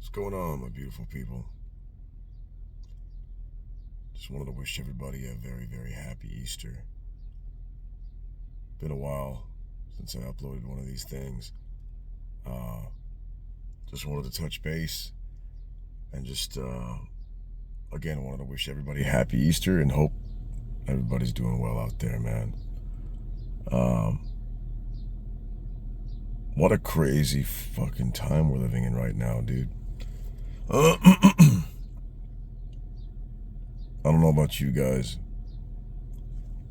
What's going on, my beautiful people? Just wanted to wish everybody a very, very happy Easter. Been a while since I uploaded one of these things. Uh, just wanted to touch base and just, again, wanted to wish everybody a happy Easter and hope everybody's doing well out there, man. Um, what a crazy fucking time we're living in right now, dude. I don't know about you guys,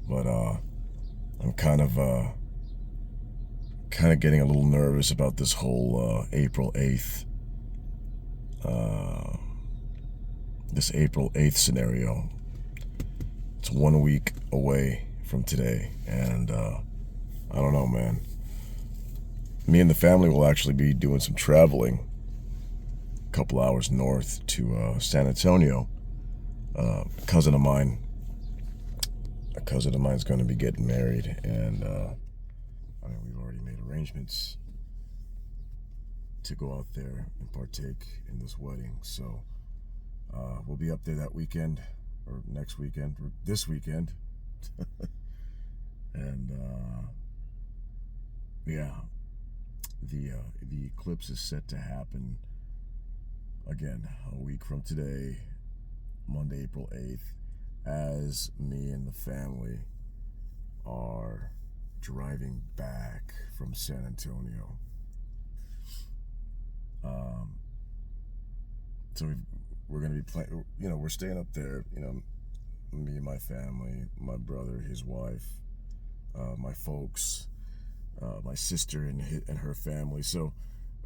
but I'm kind of getting a little nervous about this whole April 8th uh, this April 8th scenario. It's 1 week away from today, and I don't know, man. Me and the family will actually be doing some traveling a couple hours north to San Antonio. A cousin of mine's going to be getting married, and we've already made arrangements to go out there and partake in this wedding. So we'll be up there that weekend, or next weekend, or this weekend. And yeah, the eclipse is set to happen again a week from today, Monday, April 8th, as me and the family are driving back from San Antonio. So we're going to be playing, we're staying up there, me and my family, my brother, his wife, my folks, my sister and her family. So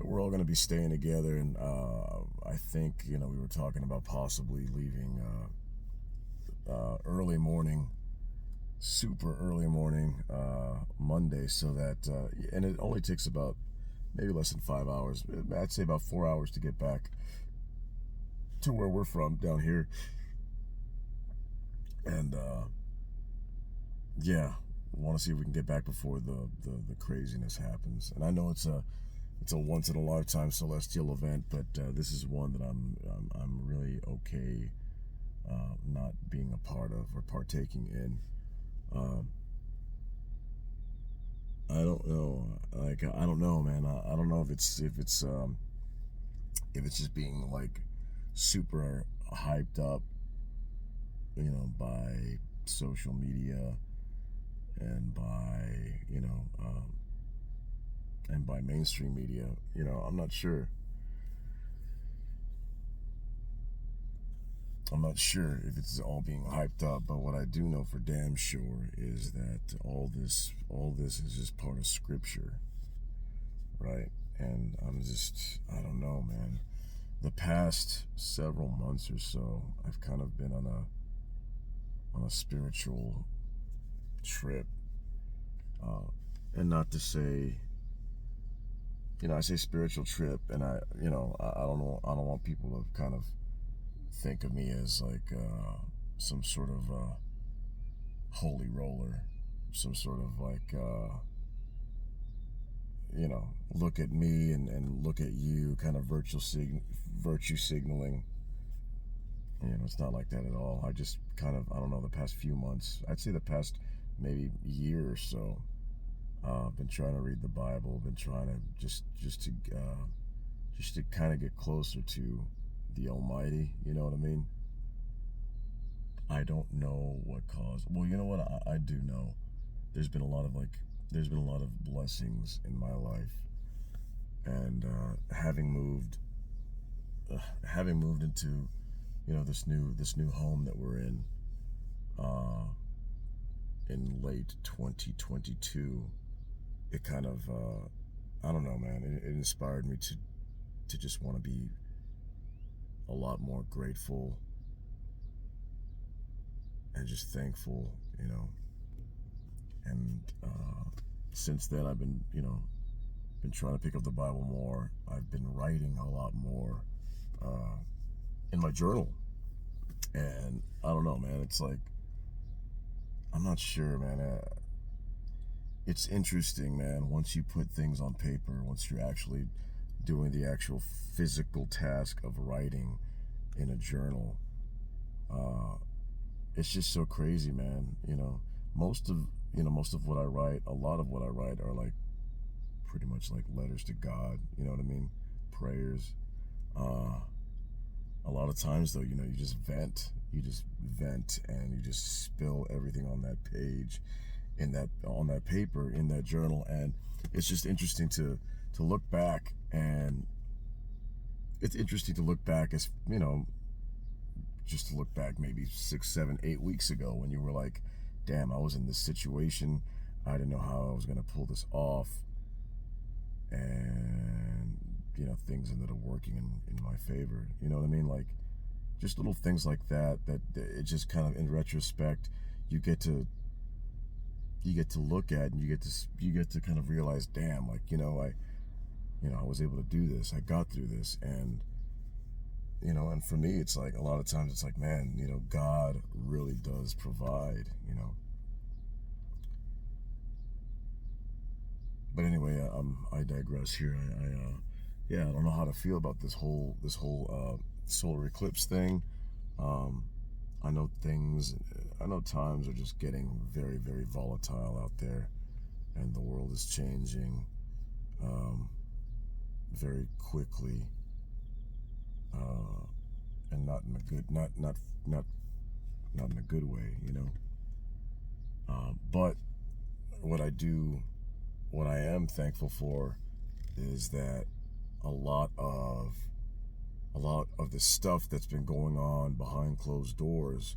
we're all going to be staying together, and I think, we were talking about possibly leaving early morning, super early morning, Monday, so that, and it only takes about maybe less than 5 hours. I'd say about 4 hours to get back to where we're from down here. And yeah, want to see if we can get back before the craziness happens. And I know it's a once in a lifetime celestial event, but this is one that I'm really okay not being a part of or partaking in. I don't know. I don't know, man. I don't know if it's just being like super hyped up, by social media and by mainstream media. I'm not sure. I'm not sure if it's all being hyped up, but what I do know for damn sure is that all this is just part of scripture, right? And I don't know, man. The past several months or so, I've kind of been on a spiritual trip, and not to say, I say spiritual trip, and I don't want people to kind of think of me as like some sort of holy roller, some sort of like look at me and look at you kind of virtue signaling. It's not like that at all. I just kind of, I don't know, the past few months, I'd say the past maybe year or so, been trying to read the Bible, been trying to just to kind of get closer to the Almighty. You know what I mean? I don't know what caused. Well, you know what? I do know. There's been a lot of blessings in my life, and having moved into, this new home that we're in late 2022, it kind of I don't know, man. It inspired me to just want to be a lot more grateful and just thankful, And since then, I've been trying to pick up the Bible more. I've been writing a lot more in my journal, and I don't know, man. It's like, I'm not sure, man. It's interesting, man. Once you put things on paper, once you're actually doing the actual physical task of writing in a journal. It's just so crazy, man. Most of what I write, a lot of what I write are like pretty much like letters to God. You know what I mean? Prayers. A lot of times though, you just vent. You just vent and you just spill everything on that page, on that paper, in that journal, and it's just interesting to look back, and it's interesting to look back as just to look back maybe 6, 7, 8 weeks ago when you were like, damn, I was in this situation, I didn't know how I was gonna pull this off, and things ended up working in my favor. You know what I mean? Like, just little things like that it just kind of, in retrospect, you get to look at, and you get to kind of realize, damn, like, I was able to do this, I got through this. And and for me, it's like, a lot of times it's like, man, God really does provide. But anyway, I digress here. I don't know how to feel about this whole solar eclipse thing. I know times are just getting very, very volatile out there, and the world is changing very quickly, and not in a good not in a good way, But what I am thankful for is that a lot of the stuff that's been going on behind closed doors,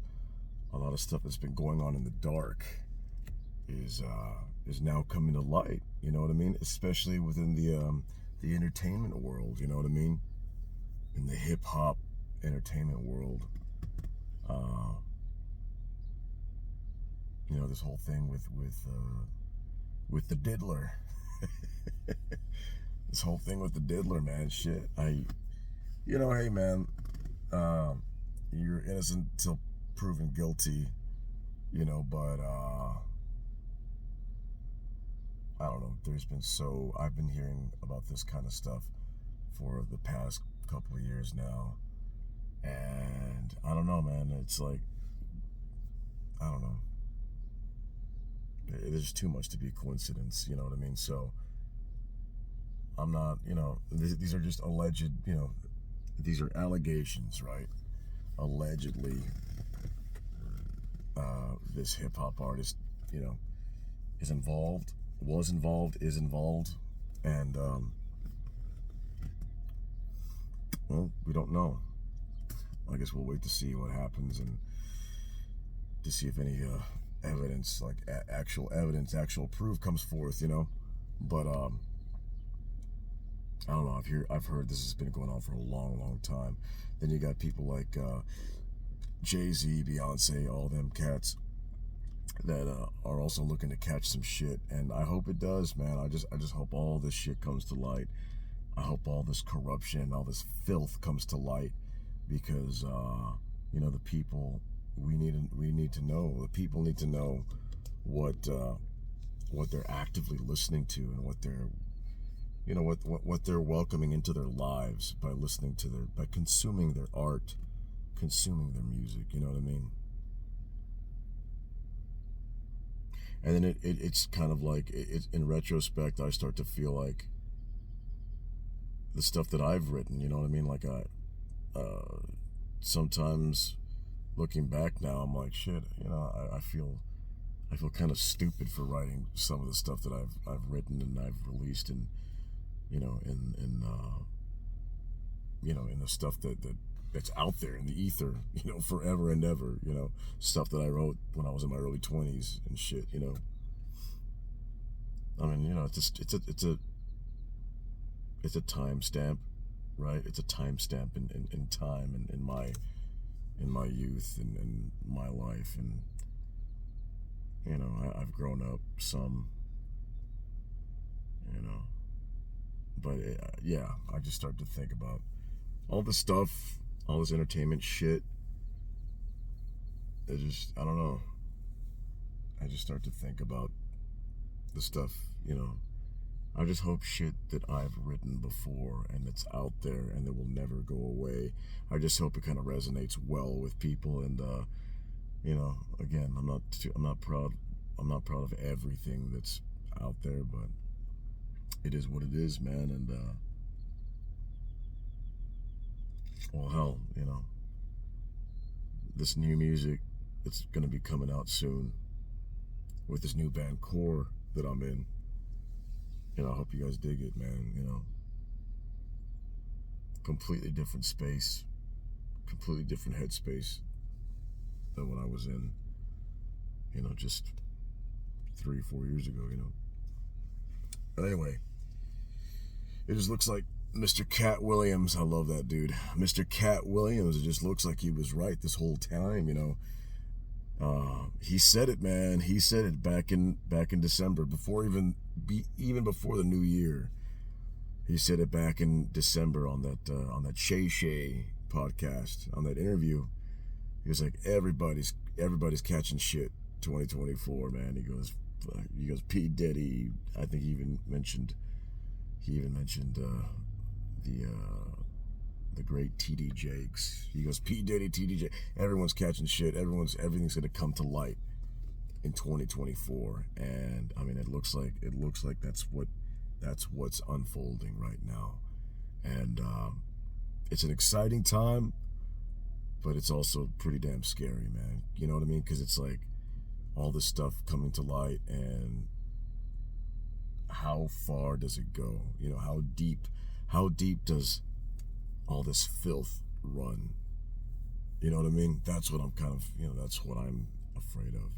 a lot of stuff that's been going on in the dark, is now coming to light. You know what I mean? Especially within the entertainment world. You know what I mean? In the hip hop entertainment world, this whole thing with the diddler. This whole thing with the diddler, man. Shit. Hey, man. You're innocent till proven guilty. But I don't know. I've been hearing about this kind of stuff for the past couple of years now, and I don't know, man. It's like, I don't know. There's too much to be coincidence. You know what I mean? So I'm not. These are just alleged. These are allegations, right? Allegedly, this hip hop artist, is involved, was involved, is involved, and well, we don't know. I guess we'll wait to see what happens, and to see if any evidence, like actual evidence, actual proof comes forth. But I don't know. I've heard this has been going on for a long, long time. Then you got people like Jay-Z, Beyonce, all them cats that are also looking to catch some shit, and I hope it does, man. I just hope all this shit comes to light. I hope all this corruption, all this filth comes to light, because the people, we need to know. The people need to know what they're actively listening to, and what they're what they're welcoming into their lives by listening to by consuming their art, consuming their music. You know what I mean? And then it's kind of like, in retrospect, I start to feel like the stuff that I've written, you know what I mean? Like, sometimes looking back now, I'm like, shit, I feel kind of stupid for writing some of the stuff that I've written and I've released, and in the stuff that's out there in the ether, forever and ever, stuff that I wrote when I was in my early 20s and shit, I mean, it's a timestamp, right? It's a timestamp in time, and in my youth, and in my life, and I've grown up some, but yeah, I just start to think about all this stuff, all this entertainment shit. I don't know. I just start to think about the stuff, I just hope shit that I've written before and it's out there and that will never go away. I just hope it kind of resonates well with people. And again, I'm not proud. I'm not proud of everything that's out there, but it is what it is, man. And well, hell, this new music that's gonna be coming out soon with this new band Core that I'm in. I hope you guys dig it, man. Completely different space, completely different headspace than when I was in, just 3-4 years ago, But anyway, it just looks like Mr. Cat Williams. I love that dude. Mr. Cat Williams, it just looks like he was right this whole time, He said it, man. He said it back in December, even before the new year. He said it back in December on that Shay Shay podcast, on that interview. He was like, everybody's catching shit 2024, man. He goes P. Diddy. I think he even mentioned the great TD Jakes. He goes, P. Diddy, TD Jakes. Everyone's catching shit. Everything's gonna come to light in 2024. And I mean, it looks like that's what's unfolding right now. And it's an exciting time, but it's also pretty damn scary, man. You know what I mean? Because it's like all this stuff coming to light, and how far does it go? How deep does all this filth run? You know what I mean? That's what I'm kind of, that's what I'm afraid of.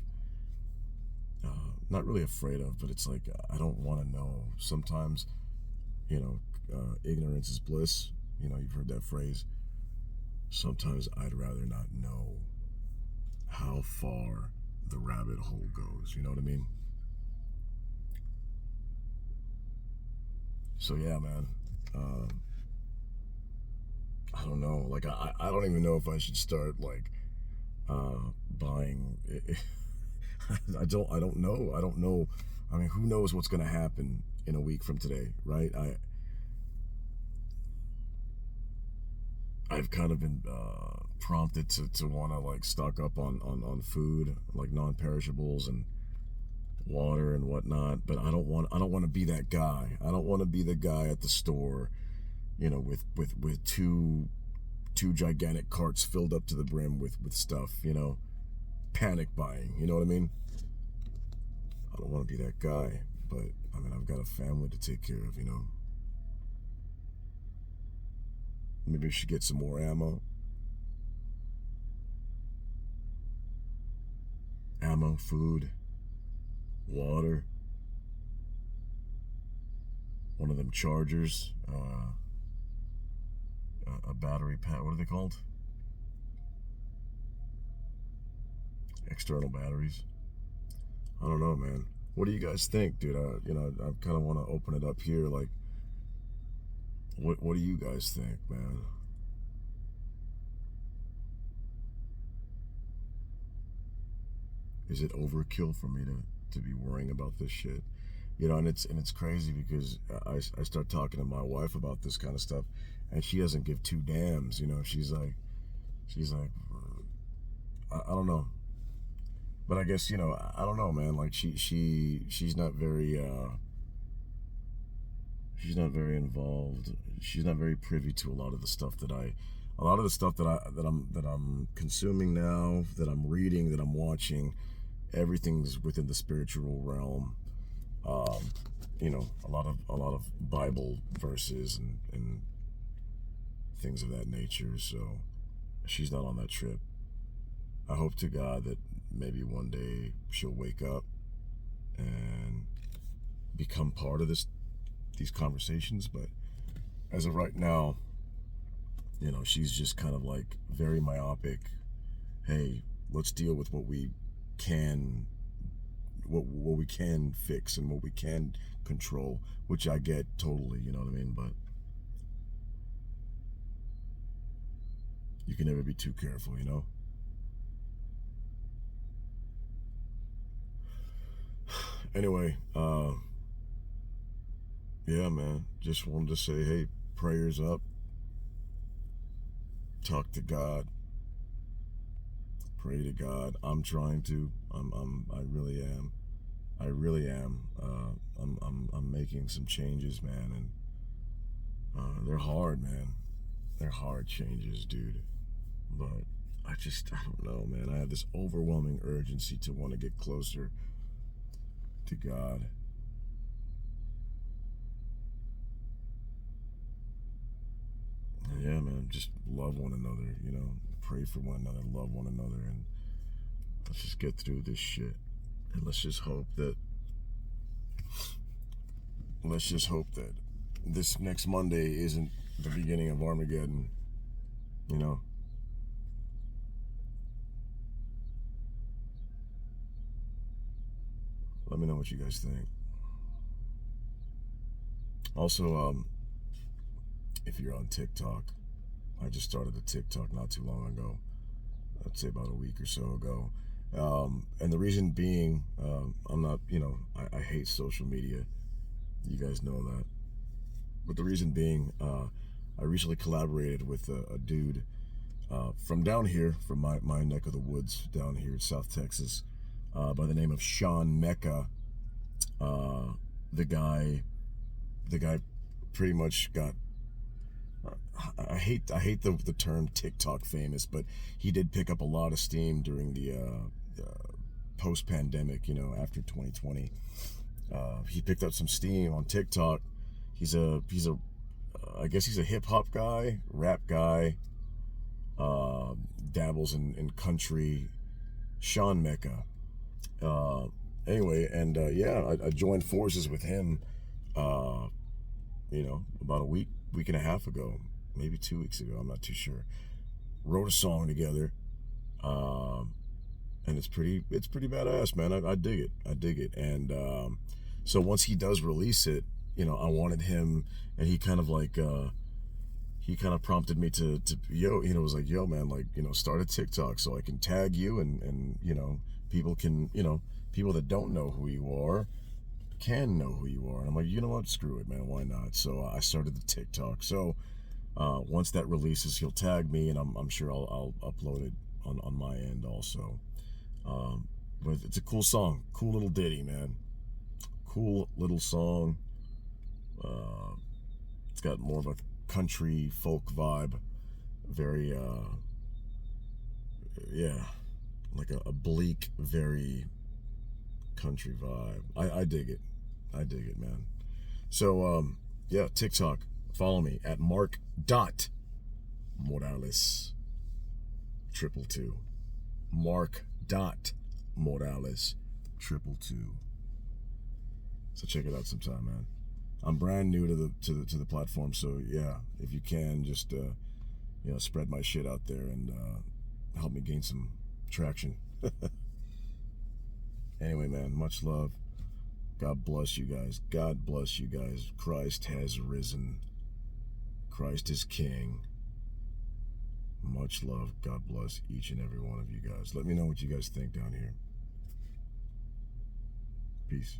Not really afraid of, but it's like, I don't want to know. Sometimes, ignorance is bliss. You've heard that phrase. Sometimes I'd rather not know how far the rabbit hole goes. You know what I mean? So yeah, man. I don't know. Like, I don't even know if I should start buying. I don't know. I mean, who knows what's gonna happen in a week from today, right? I've kind of been prompted to want to stock up on food, like non-perishables and water and whatnot. But I don't want to be that guy. I don't want to be the guy at the store, with two gigantic carts filled up to the brim with stuff, panic buying. You know what I mean? I don't want to be that guy, but I mean, I've got a family to take care of, Maybe I should get some more ammo. Food, water, one of them chargers, a battery pack. What are they called? External batteries. I don't know, man. What do you guys think, dude? I kind of want to open it up here. Like, what do you guys think, man? Is it overkill for me to be worrying about this shit? And it's crazy because I start talking to my wife about this kind of stuff, and she doesn't give two damns. She's like, I don't know. But I guess, I don't know, man. Like, she's not very involved. She's not very privy to a lot of the stuff that I'm consuming now, that I'm reading, that I'm watching. Everything's within the spiritual realm. A lot of Bible verses and things of that nature. So she's not on that trip. I hope to God that maybe one day she'll wake up and become part of these conversations. But as of right now, she's just kind of like very myopic. Hey, let's deal with what we can fix and what we can control, which I get totally, you know what I mean? But you can never be too careful, Anyway, yeah, man, just wanted to say, hey, prayers up. Talk to God. Pray to God. I'm trying to. I really am. I really am. I'm making some changes, man, and they're hard, man. They're hard changes, dude. But I don't know, man. I have this overwhelming urgency to want to get closer to God. Yeah, man. Just love one another, you know. Pray for one another, love one another, and let's just get through this shit. And let's just hope that this next Monday isn't the beginning of Armageddon, you know. Let me know what you guys think. Also, if you're on TikTok, I just started a TikTok not too long ago. I'd say about a week or so ago. And the reason being, I'm not, you know, I hate social media. You guys know that. But the reason being, I recently collaborated with a dude from down here, from my neck of the woods down here in South Texas, by the name of Sean Mecca. The guy pretty much got. I hate the term TikTok famous, but he did pick up a lot of steam during the post pandemic. You know, after 2020, he picked up some steam on TikTok. He's a I guess he's a hip hop guy, rap guy. Dabbles in country. Sean Mecca. Anyway, and yeah, I joined forces with him. You know, about a week and a half ago, maybe 2 weeks ago. I'm not too sure. Wrote a song together, and it's pretty badass, man. I dig it. I dig it. And so once he does release it, you know, I wanted him, and he kind of like he kind of prompted me to yo, you know, was like, yo, man, like, you know, start a TikTok so I can tag you, and you know, people can, you know, people that don't know who you are can know who you are. And I'm like, you know what, screw it, man, why not? So I started the TikTok. So once that releases, he'll tag me, and I'm sure I'll upload it on my end also. But it's a cool song, cool little ditty, man. Cool little song. It's got more of a country folk vibe, very yeah, like a bleak, very country vibe. I dig it. I dig it, man. So yeah, TikTok, follow me at Mark.Morales 222. Mark.Morales 222. So check it out sometime, man. I'm brand new to the platform, so yeah, if you can, just you know, spread my shit out there and help me gain some traction. Anyway, man, much love. God bless you guys. God bless you guys. Christ has risen. Christ is King. Much love. God bless each and every one of you guys. Let me know what you guys think down here. Peace.